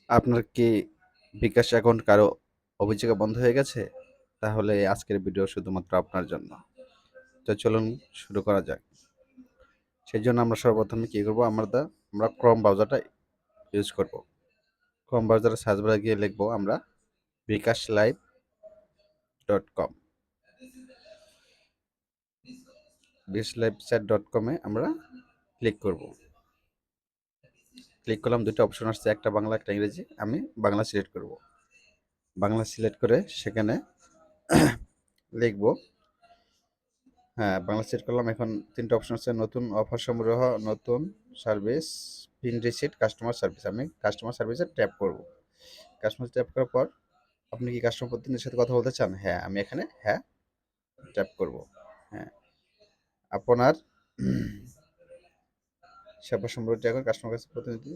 আপনার কি বিকাশ অ্যাকাউন্ট কারো অভিযোগে বন্ধ হয়ে গেছে? তাহলে আজকের ভিডিও শুধুমাত্র আপনার জন্য। তো চলুন শুরু করা যাক। সেই জন্য আমরা সর্বপ্রথমে কি করব? আমরা ক্রোম ব্রাউজারটা ইউজ করব। ক্রোম ব্রাউজারে সার্চ বারে গিয়ে লিখব আমরা bikashlive.com। bikashliveChat.com এ আমরা ক্লিক করব। ক্লিক করলাম, দুটো অপশন আসছে, একটা বাংলা একটা ইংরেজি। আমি বাংলা সিলেক্ট করব। বাংলা সিলেক্ট করে সেখানে লিখব, হ্যাঁ বাংলা সিলেক্ট করলাম। এখন তিনটা অপশন আছে, নতুন অফার সংগ্রহ, নতুন service, pin receipt, customer service. আমি কাস্টমার সার্ভিসে ট্যাপ করব। কাস্টমার ট্যাপ করার পর আপনি কি কাস্টমার প্রতিনিধির সাথে কথা বলতে চান? হ্যাঁ, আমি এখানে হ্যাঁ ট্যাপ করব। হ্যাঁ, আপনার সেবা সম্পর্কে এখন কাস্টমার কাছে প্রতিনিধি